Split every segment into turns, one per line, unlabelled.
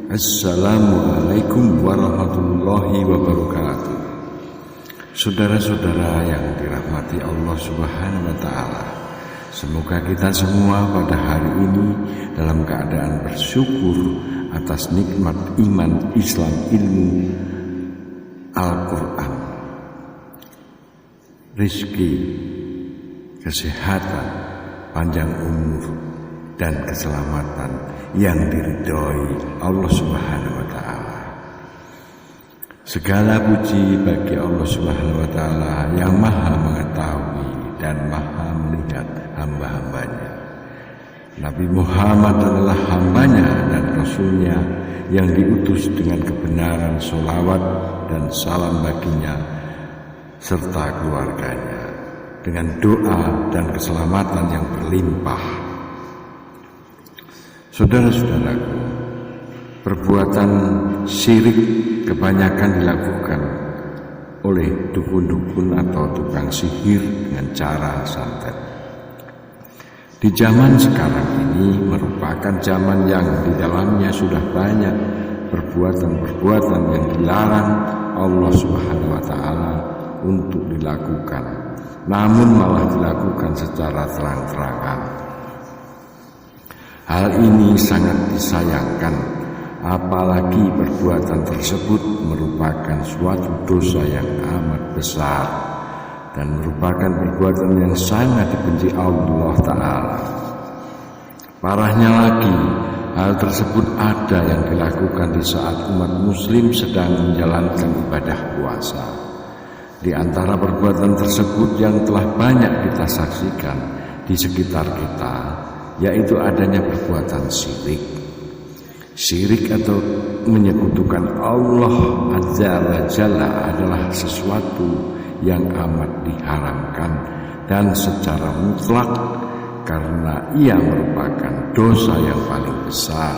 Assalamualaikum warahmatullahi wabarakatuh. Saudara-saudara yang dirahmati Allah Subhanahu wa Ta'ala, semoga kita semua pada hari ini dalam keadaan bersyukur atas nikmat iman, Islam, ilmu, Al-Quran, rizki, kesehatan, panjang umur, dan keselamatan yang diridhoi Allah Subhanahu wa Ta'ala. Segala puji bagi Allah Subhanahu wa Ta'ala yang maha mengetahui dan maha melihat hamba-hambanya. Nabi Muhammad adalah hambanya dan rasulnya yang diutus dengan kebenaran, sholawat dan salam baginya serta keluarganya dengan doa dan keselamatan yang berlimpah. Saudara-saudaraku, perbuatan syirik kebanyakan dilakukan oleh dukun-dukun atau tukang sihir dengan cara santet. Di zaman sekarang ini merupakan zaman yang di dalamnya sudah banyak perbuatan-perbuatan yang dilarang Allah Subhanahu wa Ta'ala untuk dilakukan, namun malah dilakukan secara terang-terangan. Hal ini sangat disayangkan, apalagi perbuatan tersebut merupakan suatu dosa yang amat besar dan merupakan perbuatan yang sangat dibenci Allah Ta'ala. Parahnya lagi, hal tersebut ada yang dilakukan di saat umat muslim sedang menjalankan ibadah puasa. Di antara perbuatan tersebut yang telah banyak kita saksikan di sekitar kita, yaitu adanya perbuatan syirik. Syirik atau menyekutukan Allah Azza wa Jalla adalah sesuatu yang amat diharamkan dan secara mutlak karena ia merupakan dosa yang paling besar.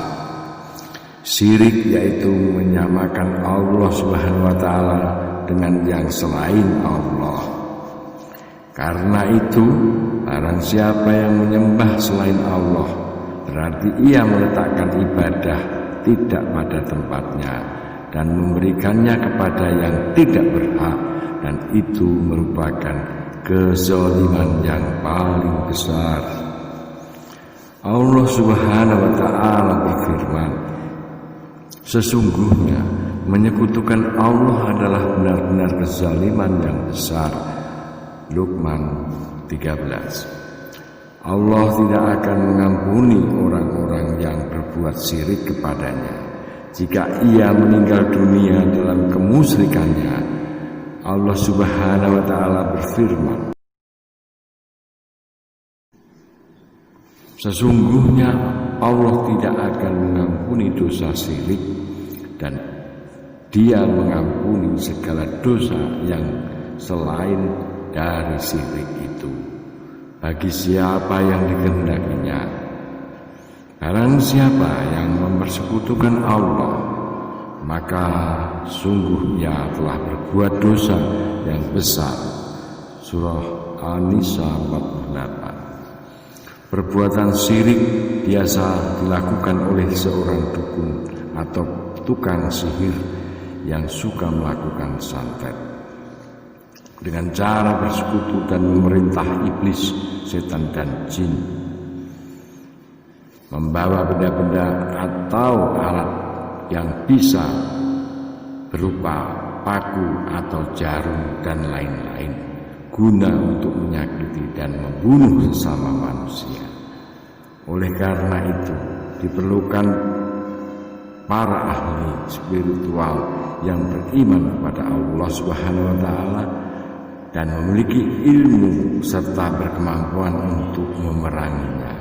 Syirik yaitu menyamakan Allah Subhanahu wa Ta'ala dengan yang selain Allah. Karena itu, barang siapa yang menyembah selain Allah, berarti ia meletakkan ibadah tidak pada tempatnya dan memberikannya kepada yang tidak berhak, dan itu merupakan kezaliman yang paling besar. Allah Subhanahu wa Ta'ala berfirman, sesungguhnya menyekutukan Allah adalah benar-benar kezaliman yang besar. Luqman 13. Allah tidak akan mengampuni orang-orang yang berbuat syirik kepadanya jika ia meninggal dunia dalam kemusyrikannya. Allah Subhanahu wa Ta'ala berfirman, sesungguhnya Allah tidak akan mengampuni dosa syirik dan Dia mengampuni segala dosa yang selain dari syirik itu bagi siapa yang dikehendakinya. Barang siapa yang mempersekutukan Allah, maka sungguh ia telah berbuat dosa yang besar. Surah An-Nisa 48. Perbuatan syirik biasa dilakukan oleh seorang dukun atau tukang sihir yang suka melakukan santet dengan cara bersekutu dan memerintah iblis, setan dan jin, membawa benda-benda atau alat yang bisa berupa paku atau jarum dan lain-lain guna untuk menyakiti dan membunuh sesama manusia. Oleh karena itu diperlukan para ahli spiritual yang beriman kepada Allah Subhanahu wa Ta'ala dan memiliki ilmu serta berkemampuan untuk memeranginya.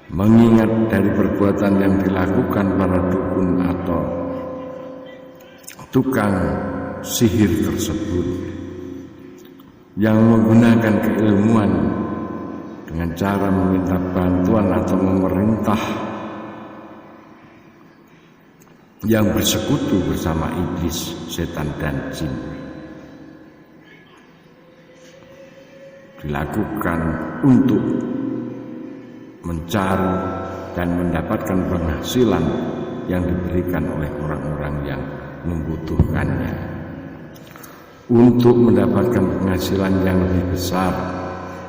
Mengingat dari perbuatan yang dilakukan para dukun atau tukang sihir tersebut yang menggunakan keilmuan dengan cara meminta bantuan atau memerintah yang bersekutu bersama iblis, setan dan jin, dilakukan untuk mencari dan mendapatkan penghasilan yang diberikan oleh orang-orang yang membutuhkannya. Untuk mendapatkan penghasilan yang lebih besar,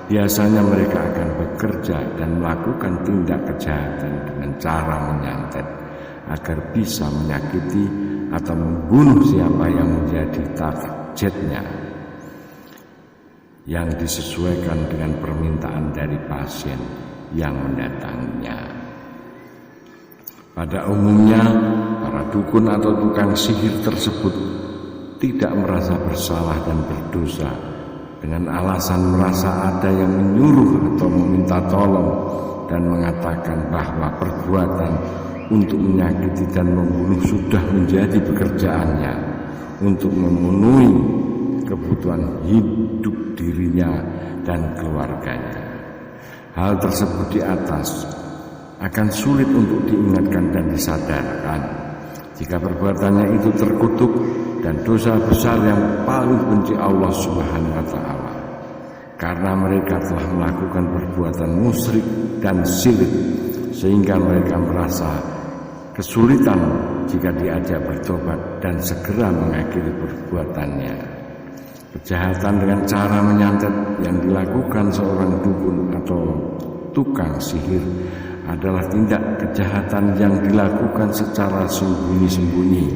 biasanya mereka akan bekerja dan melakukan tindak kejahatan dengan cara menyantet agar bisa menyakiti atau membunuh siapa yang menjadi targetnya, yang disesuaikan dengan permintaan dari pasien yang mendatanginya. Pada umumnya, para dukun atau tukang sihir tersebut tidak merasa bersalah dan berdosa dengan alasan merasa ada yang menyuruh atau meminta tolong dan mengatakan bahwa perbuatan untuk menyakiti dan membunuh sudah menjadi pekerjaannya untuk memenuhi kebutuhan hidup dirinya dan keluarganya. Hal tersebut di atas akan sulit untuk diingatkan dan disadarkan jika perbuatannya itu terkutuk dan dosa besar yang paling benci Allah Subhanahu wa Ta'ala, karena mereka telah melakukan perbuatan musyrik dan syirik sehingga mereka merasa kesulitan jika diajak bertobat dan segera mengakhiri perbuatannya. Kejahatan dengan cara menyantet yang dilakukan seorang dukun atau tukang sihir adalah tindak kejahatan yang dilakukan secara sembunyi-sembunyi,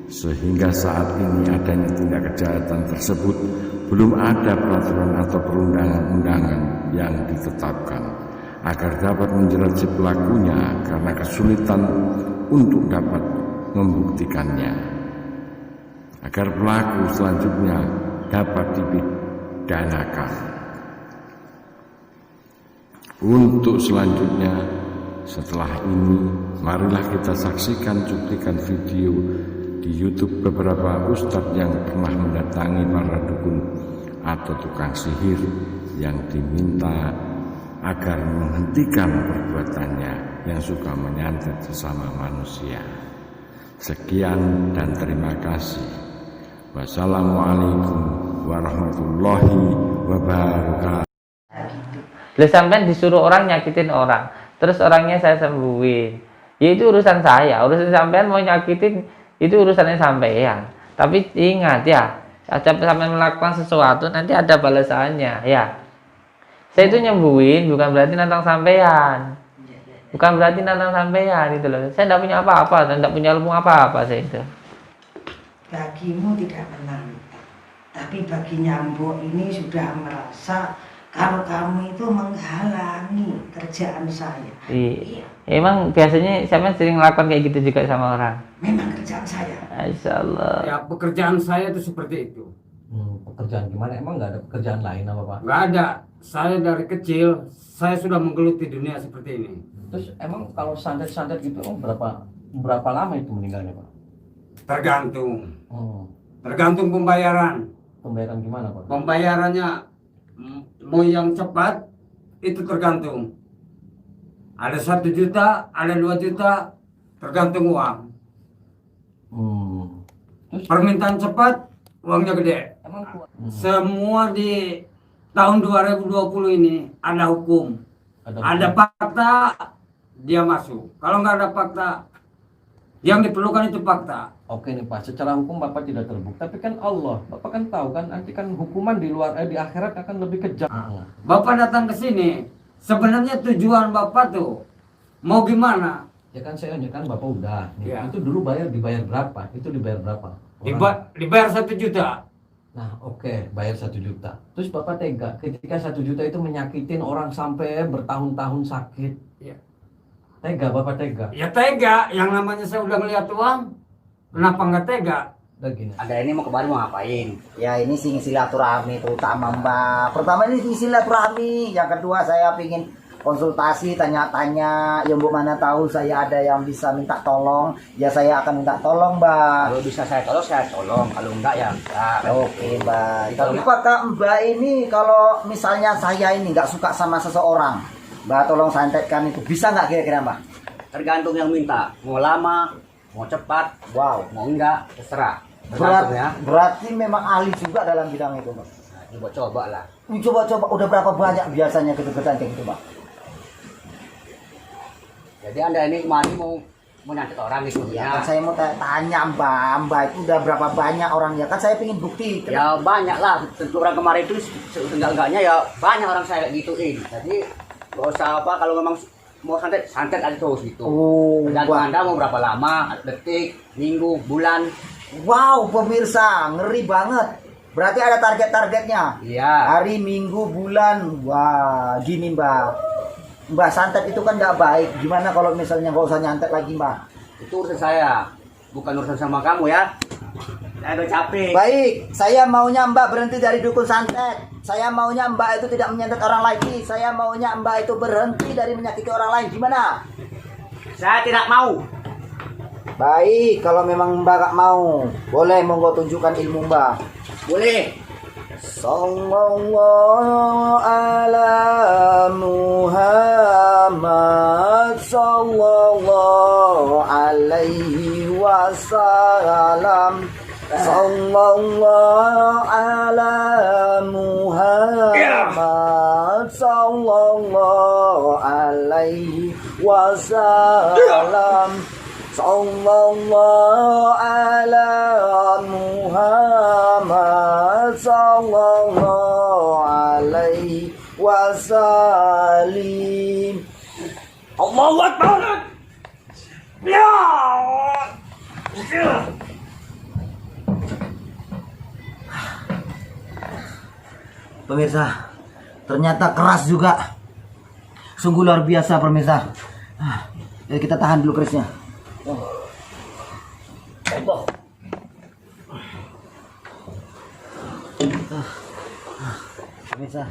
sehingga saat ini adanya tindak kejahatan tersebut belum ada peraturan atau perundang-undangan yang ditetapkan agar dapat menjerat si pelakunya karena kesulitan untuk dapat membuktikannya, agar pelaku selanjutnya dapat dipidanakan. Untuk selanjutnya, setelah ini, marilah kita saksikan cuplikan video di YouTube beberapa ustadz yang pernah mendatangi para dukun atau tukang sihir yang diminta agar menghentikan perbuatannya yang suka menyantet sesama manusia. Sekian dan terima kasih. Wassalamualaikum warahmatullahi wabarakatuh.
Lah sampean disuruh orang nyakitin orang, terus orangnya saya sembuhin. Ya itu urusan saya, urusan sampean mau nyakitin itu urusannya sampean. Tapi ingat ya, sampean melakukan sesuatu nanti ada balasannya ya. Saya itu nyembuhin bukan berarti nantang sampean. Bukan berarti nantang sampean itu loh. Saya tidak punya apa-apa dan tidak punya ilmu apa-apa saya itu.
Bagimu tidak menang, tapi bagi Nyambo ini sudah merasa kalau kamu itu menghalangi kerjaan saya.
Iya. Emang biasanya sampean sering melakukan kayak gitu juga sama orang?
Memang kerjaan saya.
Insya Allah.
Ya pekerjaan saya itu seperti itu.
Pekerjaan gimana? Emang nggak ada pekerjaan lain apa Pak?
Nggak ada. Saya dari kecil saya sudah menggeluti dunia seperti ini.
Terus emang kalau santet-santet gitu berapa lama itu meninggalnya Pak?
Tergantung. Tergantung pembayaran.
Pembayaran gimana Pak?
Pembayarannya mau yang cepat itu tergantung. Ada 1 juta, ada 2 juta, tergantung uang.
Terus
Permintaan cepat, uangnya gede.
emang
Semua di tahun 2020 ini ada hukum. Ada fakta, dia masuk. Kalau nggak ada fakta, yang diperlukan itu fakta.
Oke nih Pak, secara hukum Bapak tidak terbukti, tapi kan Allah, Bapak kan tahu kan nanti kan hukuman di luar di akhirat akan lebih kejam.
Bapak datang ke sini, sebenarnya tujuan Bapak tuh mau gimana?
Ya kan saya kan Bapak udah. Nih,
Ya.
Itu dulu dibayar berapa? Itu dibayar berapa?
Dibayar 1 juta.
Nah, oke, bayar 1 juta. Terus Bapak tega ketika 1 juta itu menyakitin orang sampai bertahun-tahun sakit.
Ya.
Tega, Bapak tega.
Ya tega, yang namanya saya udah ngeliat uang, kenapa nggak tega?
Udah gini.
Ada ini mau kemarin mau ngapain? Ya ini sih silaturahmi terutama Mbak. Pertama ini silaturahmi, yang kedua saya pingin konsultasi, tanya-tanya. Ya Mbak mana tahu saya ada yang bisa minta tolong, ya saya akan minta tolong Mbak.
Kalau bisa saya tolong. Kalau enggak ya enggak.
Oke Mbak. Tapi apakah Mbak ini kalau misalnya saya ini nggak suka sama seseorang, Mbak tolong santetkan itu bisa nggak kira-kira Mbak?
Tergantung yang minta. Mau lama, mau cepat,
Wow.
mau enggak, terserah. Tergantung ya.
Berarti memang ahli juga dalam bidang itu Mbak.
Nah, coba lah.
Coba-coba udah berapa banyak biasanya gitu kayak gitu Mbak?
Jadi Anda ini kemarin mau mau nyantet orang gitu
Ya, kan
ya.
saya mau tanya Mbak itu udah berapa banyak orangnya? Kan saya pengen bukti.
Ya banyak lah, tentu orang kemarin itu enggak-enggaknya ya banyak orang saya gituin. Jadi nggak usah apa, kalau memang mau santet, santet aja terus gitu.
Oh,
Tergantung
wah.
Anda mau berapa lama, detik, minggu, bulan.
Wow, pemirsa, ngeri banget. Berarti ada target-targetnya.
Iya.
Hari, minggu, bulan. Wah, gini Mbak. Mbak, santet itu kan nggak baik. Gimana kalau misalnya nggak usah nyantet lagi Mbak?
Itu urusan saya, bukan urusan sama kamu ya. Saya udah capek.
Baik, saya maunya Mbak berhenti dari dukun santet. Saya maunya Mbak itu tidak menyantet orang lagi. Saya maunya Mbak itu berhenti dari menyakiti orang lain. Gimana?
Saya tidak mau.
Baik, kalau memang Mbak gak mau, boleh monggo tunjukkan ilmu Mbak.
Boleh.
Sallallahu ala Muhammad sallallahu alaihi wasallam. Sallallahu ala Muhammad sallallahu alaihi wasallam. Sallallahu ala Muhammad sallallahu alaihi wasallim.
Allahu Akbar. Ya.
Pemirsa, ternyata keras juga. Sungguh luar biasa pemirsa. Jadi kita tahan dulu kerisnya. Pemirsa,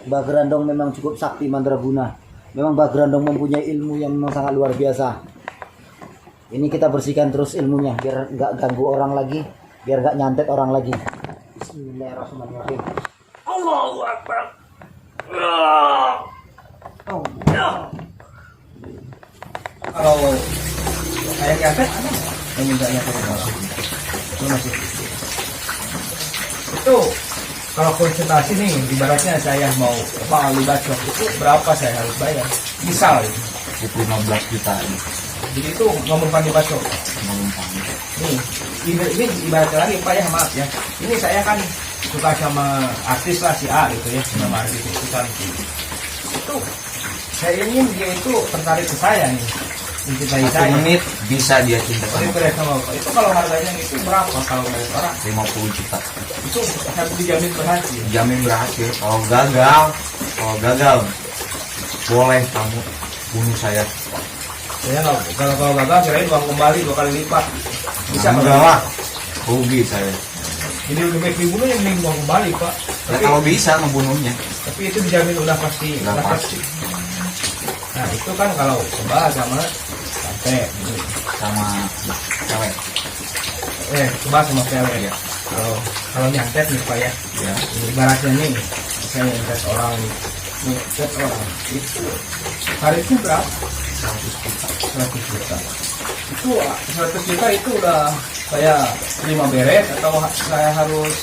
Mbak Gerandong memang cukup sakti mandraguna. Memang Mbak Gerandong mempunyai ilmu yang memang sangat luar biasa. Ini kita bersihkan terus ilmunya biar nggak ganggu orang lagi, biar nggak nyantet orang lagi. Bismillahirrahmanirrahim.
Allahu Akbar. Kalau saya nyantet ada yang minta nyantet orang. Itu masih. Itu kalau konsultasi nih, ibaratnya saya mau libat shop itu berapa saya harus bayar? Misal
15 juta ini.
jadi itu ngomongkan libat shop. Nih, ini ibaratnya lagi Pak ya, maaf ya. Ini saya kan suka sama artis lah si A gitu ya, sama artis itu kan. Itu saya ingin dia itu tertarik ke saya nih, mencintai
1
saya.
menit bisa dia cinta
Kalau
sama
itu sama Bapak, itu kalau harganya itu berapa kalau dari orang?
50 juta.
Itu saya dijamin berhasil.
Jamin berhasil. Kalau gagal boleh kamu bunuh saya.
Saya nggak, kalau gagal kirain uang kembali 2 kali lipat. Bisa
Enggak
nggak?
lah, rugi saya.
Jadi lebih baik dibunuh yang mending uang kembali Pak.
Ya, kalau bisa ngebunuhnya.
Tapi itu dijamin udah pasti.
Udah pasti.
Nah itu kan kalau coba sama santet.
Sama cewek.
Coba sama cewek ya. Kalau nyantet nih Pak ya.
Ya.
Ibaratnya nih, saya nyantet orang nih. Nyantet orang itu tarifnya berapa? 100 juta. Itu 100 juta itu udah saya terima beres atau saya harus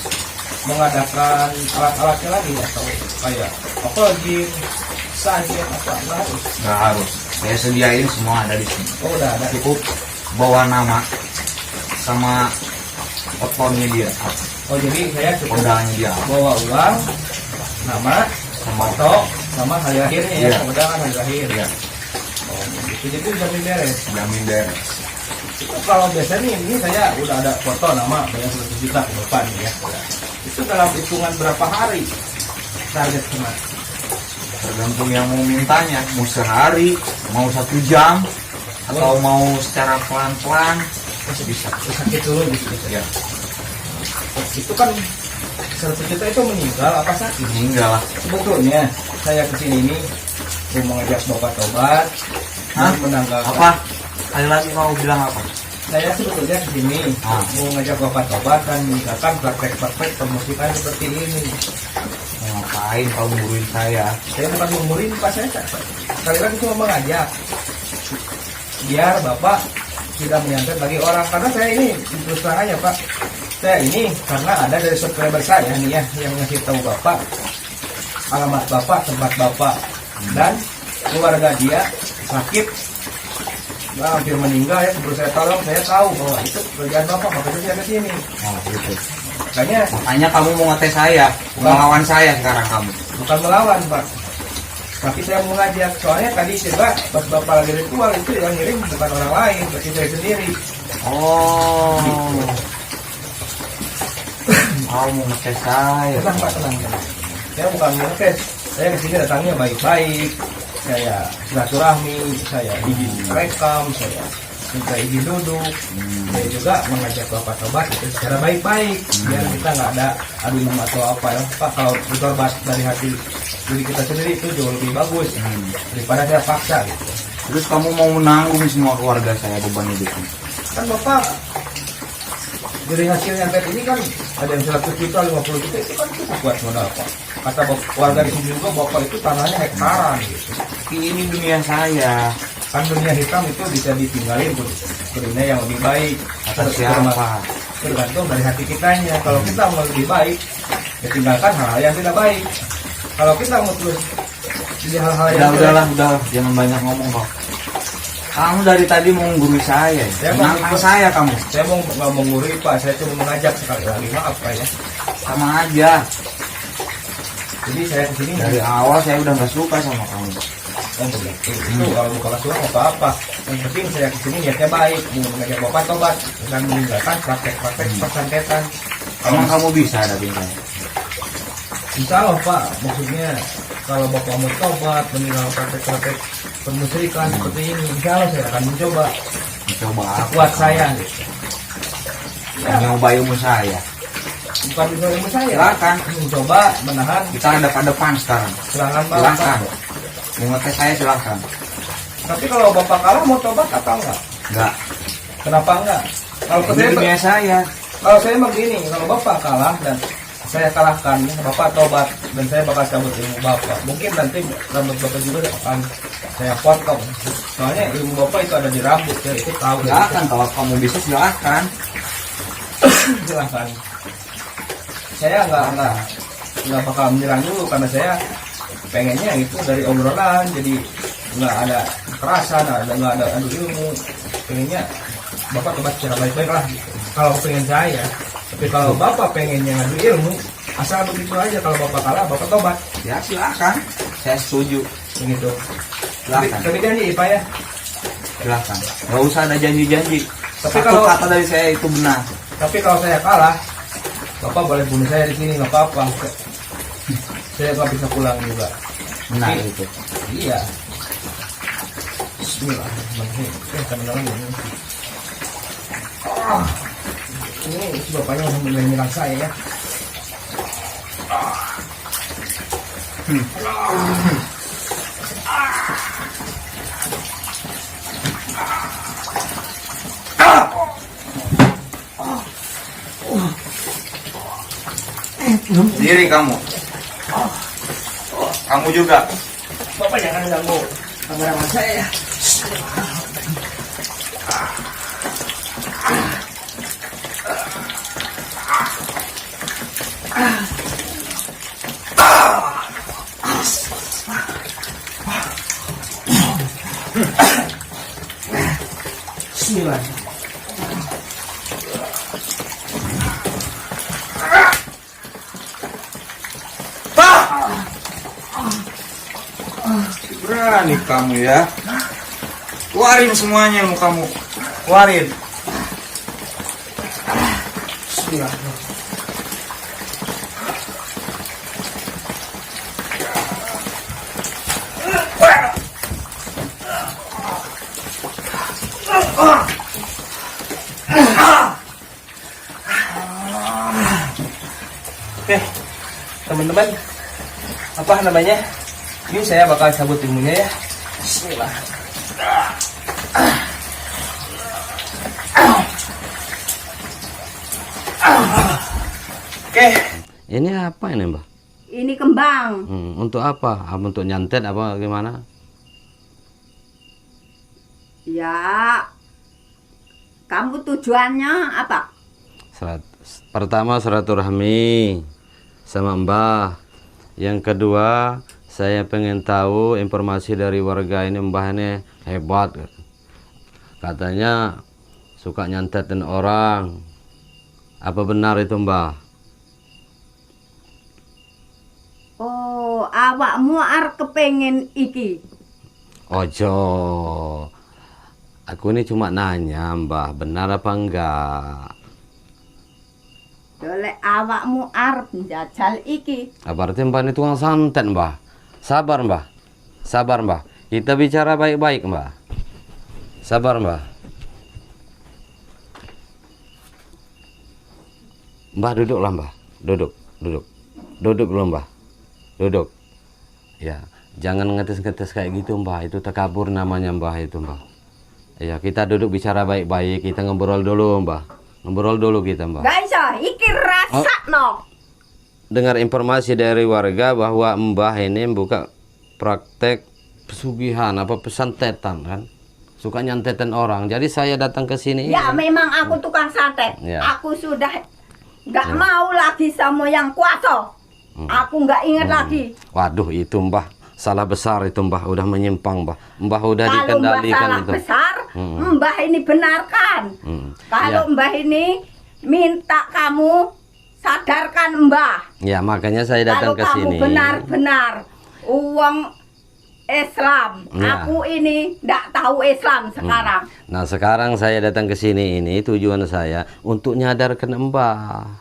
mengadakan alat-alatnya lagi atau kayak apa gym, saja apa nggak harus?
Nggak harus. Saya sediain semua ada di sini.
Oh udah ada.
Cukup bawa nama sama fotonya dia,
Oh jadi saya cukup
kodanya dia.
bawa uang, nama,
Sama
foto, sama hari lahirnya ya,
Iya.
undangan hari lahir.
Ya,
Oh gitu, jadi jamin beres.
jamin beres.
Itu kalau biasanya ini saya udah ada foto nama bayar 100 juta ke depan ya. Itu dalam hitungan berapa hari target kena?
Tergantung yang mau mintanya, mau sehari, mau 1 jam, atau mau secara pelan-pelan, masih bisa.
Sakit dulu gitu.
Ya,
Itu kan 100 juta itu meninggal apa sakit?
meninggal lah.
Sebetulnya saya kesini ini mau mengajak bapak tobat
Hah?
dan menanggalkan.
Apa? Kali lagi mau bilang apa?
Saya sebetulnya kesini mau ngajak bapak tobat dan meninggalkan praktek-praktek pemusikan seperti ini.
Mau ngapain kau nguruin saya?
Saya bukan mengurin Pak, saya sekali lagi cuma mengajak biar bapak tidak menyantet bagi orang, karena saya ini terus terang aja Pak, saya ini karena ada dari subscriber saya nih ya yang ngasih tahu bapak alamat bapak, tempat bapak, dan keluarga dia sakit
Nah, hampir meninggal ya, sebelum saya tolong, saya tahu bahwa itu kerjaan bapak, makanya saya ke sini.
Oh gitu.
Makanya
Kamu mau ngetes saya, melawan saya sekarang kamu.
bukan melawan pak, tapi saya mau ngajak. Soalnya tadi coba pas bapak lagi ritual itu yang ngirim bukan orang lain, berarti saya sendiri.
Oh. Kamu mau ngetes saya.
Tenang pak, tenang. Saya bukan ngetes, saya kesini datangnya baik-baik. Saya silaturahmi, saya izin rekam, saya minta izin duduk. Saya juga mengajak bapak tobat itu secara baik-baik, biar kita nggak ada adu nama atau apa ya pak. Kalau bertobat dari hati diri kita sendiri itu jauh lebih bagus daripada saya paksa gitu.
Terus kamu mau menanggung semua keluarga saya beban hidupnya?
Kan bapak dari hasil nyantet ini kan ada yang 100 juta, 50 juta, itu kan cukup buat modal pak. Kata warga di sini juga bapak itu tanahnya hektaran gitu.
Ini dunia saya.
Kan dunia hitam itu bisa ditinggalin ke dunia yang lebih baik.
Kata siapa?
Tergantung dari hati kitanya. Kalau kita mau lebih baik, ya tinggalkan hal-hal yang tidak baik. Kalau kita mau terus jadi hal-hal yang
Udahlah, jangan banyak ngomong kok. Kamu dari tadi mau menggurui saya. Menantang saya kamu.
Saya mau nggak menggurui pak, saya cuma mengajak sekali lagi, maaf pak ya.
Sama aja.
Jadi saya kesini
Dari awal saya udah nggak suka sama kamu.
itu kalau bukan suara apa-apa. Yang penting saya kesini niatnya baik, mau mengajak bapak tobat dan meninggalkan praktek-praktek persantetan.
Emang kamu bisa hadapin saya?
Insya Allah pak, maksudnya kalau bapak mau tobat meninggalkan praktek-praktek permusyrikan seperti ini, insya Allah saya akan mencoba
Mencoba apa?
kuat saya.
Nyoba ilmu saya.
Bukan ilmu saya.
Silakan.
Mencoba menahan
Kita hadap-hadapan sekarang.
serangan
Silakan.
bapak.
Mau ngetes saya silakan.
Tapi kalau bapak kalah mau tobat apa enggak?
Enggak.
Kenapa enggak? Kalau
Ini dunia saya.
Kalau saya begini, kalau bapak kalah dan saya kalahkan, bapak tobat dan saya bakal cabut ilmu bapak. Mungkin nanti rambut bapak juga akan saya potong. Soalnya ilmu bapak itu ada di rambut, ya itu tahu.
Silakan kalau kamu bisa silakan.
Silakan. Saya nggak bakal menyerang dulu karena saya pengennya itu dari obrolan, jadi nggak ada kekerasan, nggak ada adu ilmu. Pengennya bapak tobat secara baik-baik lah. Gitu. Kalau pengen saya, tapi kalau bapak pengennya ngadu ilmu, asal begitu aja. Kalau bapak kalah, bapak tobat.
Ya silakan. Saya setuju.
Begitu.
Silakan.
Tapi janji Pak ya.
Silakan. Gak usah ada janji-janji.
Tapi
Satu
kalau-
kata dari saya itu benar.
Tapi kalau saya kalah, bapak boleh bunuh saya di sini, nggak apa-apa. Saya nggak bisa pulang juga.
Benar
Oke.
itu.
Iya. Bismillahirrahmanirrahim. Teman-teman ini. Ini si bapaknya udah mulai menyerang saya ya.
Diri kamu. Kamu juga.
Bapak jangan ganggu kameramen saya ya. Bismillah.
Berani kamu ya. Keluarin semuanya ilmu kamu. Keluarin.
Bismillah. Oke, teman-teman, apa namanya? Ini saya bakal cabut ilmunya ya. Bismillah. Oke.
Ini apa ini, Mbak?
Ini kembang.
Untuk apa? Untuk nyantet apa gimana?
Ya, kamu tujuannya apa?
Pertama silaturahmi sama Mbah. Yang kedua, saya pengen tahu informasi dari warga ini, Mbah ini hebat. katanya suka nyantetin orang. Apa benar itu, Mbah?
Oh, awakmu arep kepengin iki.
Ojo. Aku ini cuma nanya, Mbah, benar apa enggak?
Dolek awakmu arep njajal iki.
Berarti Mbah ini tukang santet, Mbah. Sabar, Mbah. Sabar, Mbah. Kita bicara baik-baik, Mbah. Sabar, Mbah. Mbah, duduklah, Mbah. Duduk. Duduk dulu, Mbah. Duduk. Ya, jangan ngetes-ngetes kayak gitu, Mbah. Itu takabur namanya, Mbah, itu, Mbah. Ya, kita duduk bicara baik-baik. Kita ngobrol dulu, Mbah. Ngobrol dulu kita, Mbah.
Gak iso, iki rasakno.
Dengar informasi dari warga bahwa Mbah ini buka praktek pesugihan apa pesantetan kan, suka nyantetin orang. Jadi saya datang ke sini.
Ya memang aku tukang santet.
Ya.
Aku sudah nggak mau lagi sama yang kuasa. Aku nggak ingat lagi.
Waduh, itu Mbah salah besar itu, Mbah udah menyimpang, Mbah. Mbah udah
Kalau
dikendalikan
Mbah salah
itu.
besar, Mbah ini benarkan. Kalau
Ya.
Mbah ini minta kamu sadarkan Mbah.
Ya, makanya saya datang
Kalau
ke
kamu
sini.
benar-benar uang Islam,
Ya.
aku ini nggak tahu Islam sekarang.
Nah, sekarang saya datang ke sini ini tujuan saya untuk nyadarkan Mbah.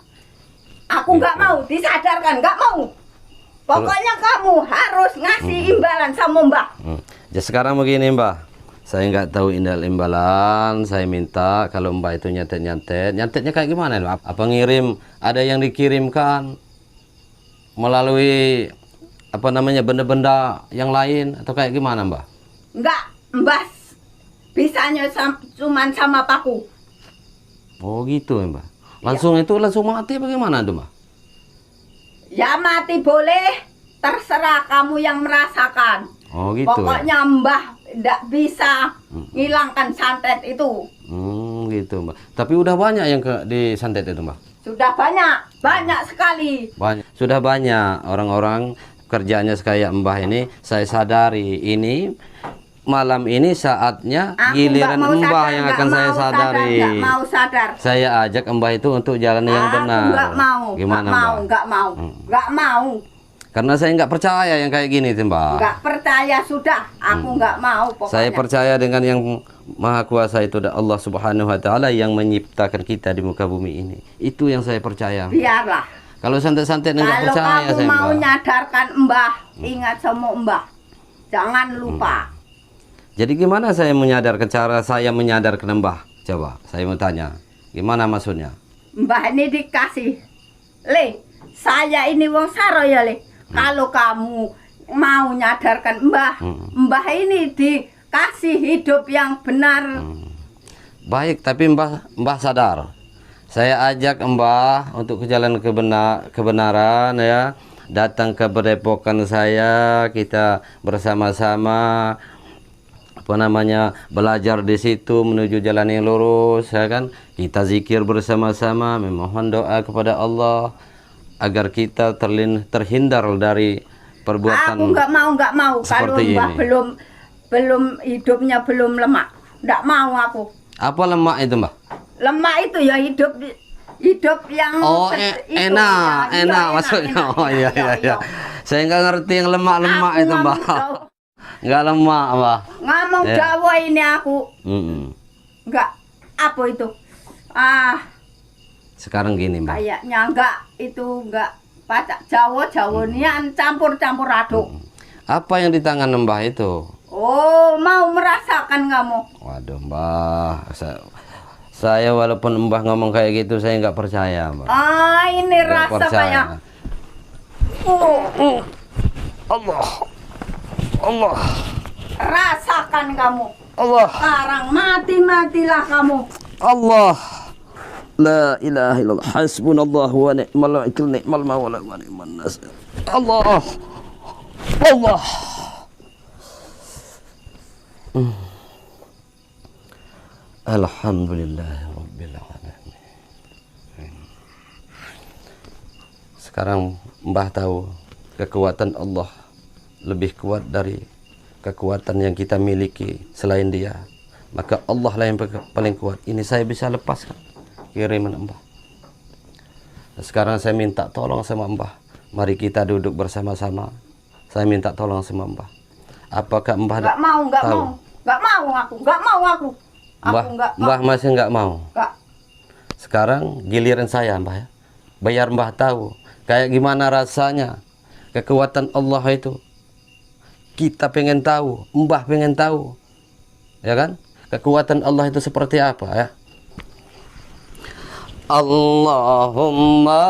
Aku nggak mau disadarkan, nggak mau. Pokoknya kamu harus ngasih imbalan sama Mbah.
Ya, sekarang begini, Mbah. Saya nggak tahu imbalan. Saya minta kalau Mbah itu nyantet-nyantet. Nyantetnya kayak gimana, Mbah? Apa ngirim? Ada yang dikirimkan melalui apa namanya benda-benda yang lain atau kayak gimana, Mbah?
Nggak, Mbah bisanya cuman sama paku.
Oh gitu, Mbah. Langsung itu langsung mati bagaimana tuh, Mbah?
Ya mati boleh, terserah kamu yang merasakan.
Oh gitu.
Pokoknya Mbah tidak bisa ngilangkan santet itu.
Gitu, Mbah. Tapi udah banyak yang disantet itu, Mbah.
Sudah banyak sekali.
Banyak. Sudah banyak orang-orang kerjanya kayak Mbah ini. Saya sadari ini malam ini saatnya
Aku
giliran
nggak mau
Mbah
sadar,
yang
nggak
akan saya
mau sadar,
sadari.
nggak mau sadar.
Saya ajak Mbah itu untuk jalan yang
Aku
benar.
nggak mau,
Gimana,
nggak mau,
Mbah?
nggak mau.
Karena saya nggak percaya yang kayak gini, tuh, Mbah.
Nggak percaya sudah, aku nggak mau pokoknya.
Saya percaya dengan yang Maha Kuasa itu Allah Subhanahu wa taala yang menciptakan kita di muka bumi ini. Itu yang saya percaya.
Biarlah.
Kalau santet-santet nggak
Kalau
percaya
kamu
saya,
mau
Mbah.
nyadarkan Mbah, ingat sama Mbah. Jangan lupa.
Jadi gimana saya menyadarkan cara saya menyadarkan Mbah? Coba saya mau tanya. Gimana maksudnya?
Mbah ini dikasih. Le, saya ini wong saro ya, Le. Kalau kamu mau nyadarkan Mbah, Mbah ini dikasih hidup yang benar.
Baik, tapi Mbah sadar. Saya ajak Mbah untuk ke jalan kebenaran ya. Datang ke padepokan saya, kita bersama-sama apa namanya belajar di situ menuju jalan yang lurus ya kan. Kita zikir bersama-sama, memohon doa kepada Allah agar kita terhindar dari perbuatan.
Aku nggak mau kalau
seperti
Mbah
ini.
belum hidupnya belum lemak. Nggak mau aku.
Apa lemak itu, Mbah?
Lemak itu ya hidup yang
Oh,
itu,
enak
ya,
maksudnya.
enak.
Oh iya. Saya nggak ngerti yang lemak-lemak
Aku
itu, Mbah.
ngomong Jawa.
Nggak lemak, Mbah.
Ngomong
Ya.
Jawa ini aku nggak apa itu.
Sekarang gini, Mbah.
Kayaknya nggak pacak Jawa nian campur-campur aduk.
Apa yang di tangan Mbah itu?
Oh, mau merasakan kamu?
Waduh, Mbah. Saya walaupun Mbah ngomong kayak gitu, saya nggak percaya, Mbah.
Ini
Nggak
rasa
percaya.
kayak
Allah.
rasakan kamu.
Allah.
Sekarang matilah kamu.
Allah. La ilaha illallah. Hasbunallah wa ni'mal wakil, ni'mal mawla wa ni'man nasir. Allah. Alhamdulillah rabbil alamin. Sekarang Mbah tahu kekuatan Allah lebih kuat dari kekuatan yang kita miliki selain Dia. maka Allah lah yang paling kuat. Ini saya bisa lepaskan kiriman Mbah. Sekarang saya minta tolong sama Mbah. Mari kita duduk bersama-sama. Saya minta tolong sama Mbah. Apakah Mbah
Nggak mau aku.
Mbah masih nggak mau.
Nggak.
Sekarang giliran saya Mbah ya. Biar Mbah tahu kayak gimana rasanya kekuatan Allah itu. Kita pengen tahu, Mbah pengen tahu. Ya kan? Kekuatan Allah itu seperti apa ya? Allahumma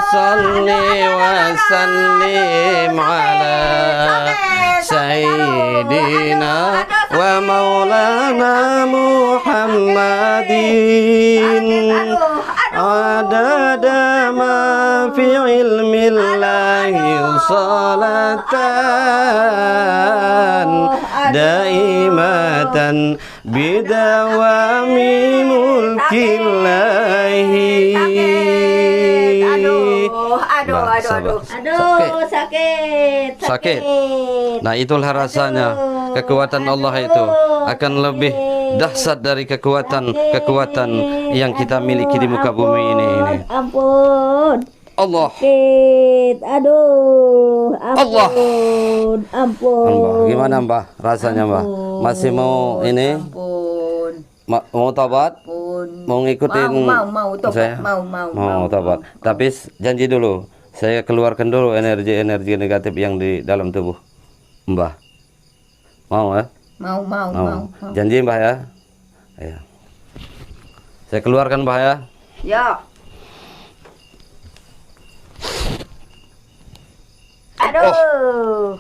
salli wa sallim ala sayyidina wa maulana Muhammadin adada ma fi ilmillahi salatan daimatan bidawami mulkillahi.
Aduh, sakit.
Nah, itulah rasanya kekuatan Allah itu akan lebih dahsyat dari kekuatan yang kita miliki di muka bumi ini.
Ampun.
Allah.
Sakit. Aduh. Ampun. Ampun.
Mbah, gimana Mbah rasanya Mbah? Masih mau ini? Mau tobat? Mau ngikutin
mau tobat.
saya? Mau tobat. Tapi janji dulu, saya keluarkan dulu energi negatif yang di dalam tubuh Mbah. Mau ya?
Mau.
Janji Mbah ya? Ayo. Saya keluarkan Mbah ya?
Ya. Aduh.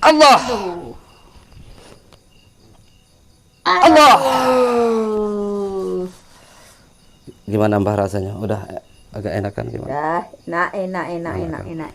Allah. Allah. Gimana Mbah rasanya? Udah agak enakan gimana?
Dah, enak.